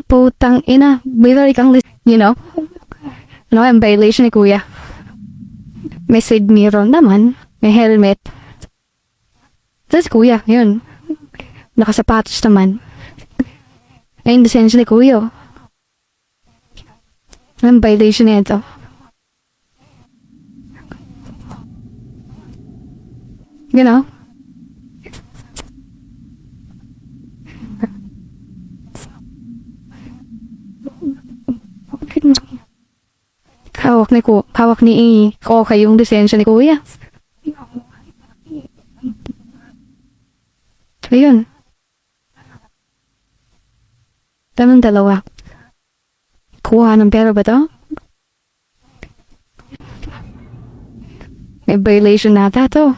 Putang ina, bibalik kang ano ang violation ni kuya? May side mirror naman, may helmet. Tapos kuya, yun. Nakasapatos naman. Ay, yung lisensya ni kuya. Ang violation nito. You know? Hawak ni okay yung lisensya ni kuya. Ayun. Tamang dalawa. Kuha ng pera ba to? May violation nata to.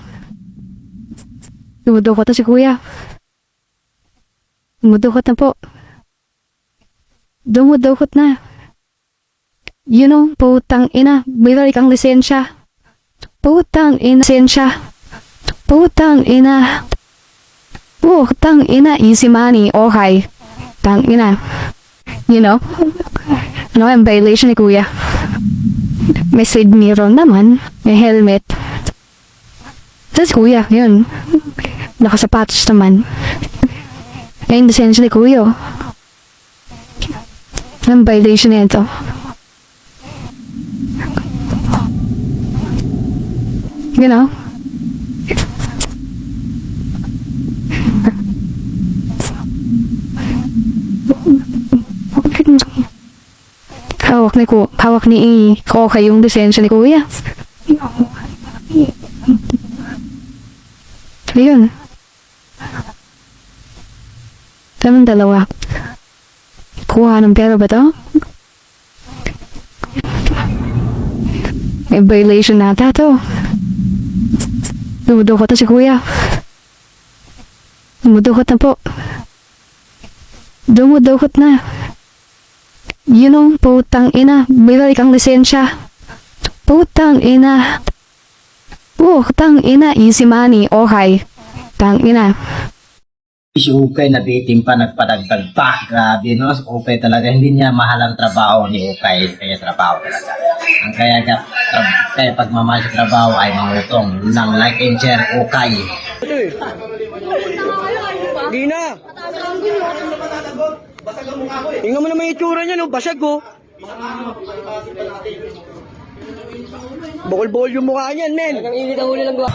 Dumudukot na si kuya. Dumudukot na po. Dumudukot na. Putang ina, bibalik ang lisensya. Putang ina, lisensya. Putang ina. Putang ina, easy money, okay. Tang ina. Ano ang violation ni kuya? May side mirror naman, may helmet. Tapos kuya, yun. Nakasapatos naman. Ay, yung lisensya ni kuya. Ang violation nito. You know? Hawak ni okay yung lisensya ni kuya. Ayun. Tamang dalawa. Kuha ng pera ba to? May violation nata to. Dumudukot na si kuya. Dumudukot na po. Dumudukot na. Putang ina, bibalik ang lisensya. Putang ina. Putang ina, easy money, okay. Tang ina. Si Ukay nabitin pa, nagpadagdag pa. Grabe, no? Si Ukay talaga, hindi niya mahal ang trabaho ni Ukay. Kaya trabaho talaga. Ang kaya pagmamahal sa trabaho ay mangutong ng like and share Ukay. Di na! Tingnan mo naman yung itsura niya, no? Basag, oh. Bukol-bukol yung mukha niyan, men. Ang init ang huli lang gawa.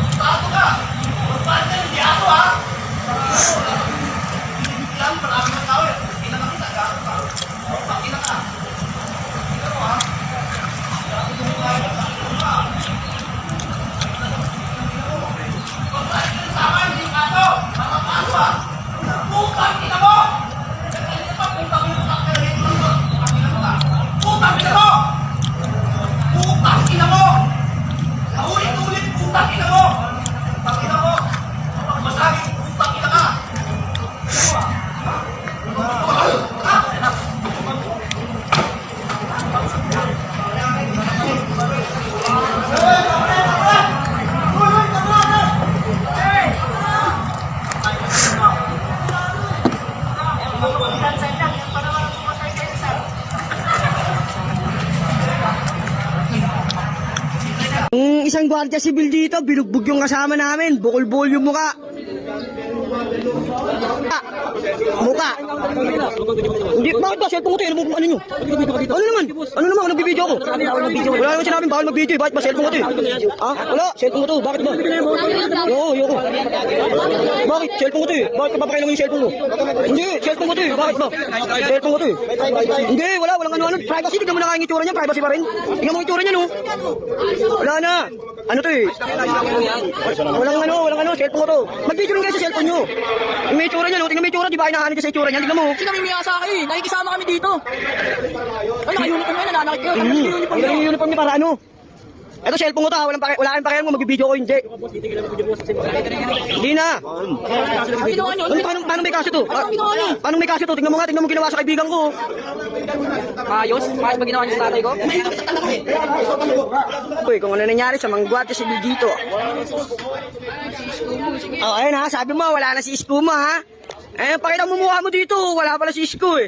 Isang gwardiya sibil dito, binugbog yung kasama namin, bukol-bukol yung muka. Muka. Hindi, bakit ba? Cellphone ko tayo, ano nyo? Ano naman? Ano naman? Nagbibideo ako. Wala naman sinabing bawal mag-video, bakit ba? Cellphone ko tayo. Ha? Wala, cellphone ko to, bakit ba? Yoko. Bakit? Cellphone ko tayo. Bakit ka papakailan mo yung cellphone ko? Hindi, cellphone ko tayo, bakit ba? Cellphone ko tayo. Hindi, walang ano-ano. Privacy, tignan mo na kaya yung itsura niya, privacy pa rin. Tignan mo yung itsura niya, no? Wala na. Ano to eh? Walang ano, cellphone ko to. Mag-video rin kayo sa cellphone nyo. Yung may itsura niya, no? Tingnan mo yung itsura, di ba? Hinahanap ka sa itsura niya, tingnan mo. Sinamimiya sa akin, nakikisama kami dito. Ay, naka-uniform yan, nananakit kayo. Yung uniform niya para ano? Ito cellphone ko to, wala kang pakialam kung mag-video ko hindi. Hindi na. Paano may kaso to? Paano may kaso to? Tingnan mo ginawa sa kaibigan ko. Maayos ba ginawa niyo sa tatay ko? Uy, kung ano nangyari sa mga gwardiya sibil dito. Oh, ayun ha, sabi mo wala na si Isko mo ha. Eh, pakita mo mukha mo dito, wala pala si Isko eh.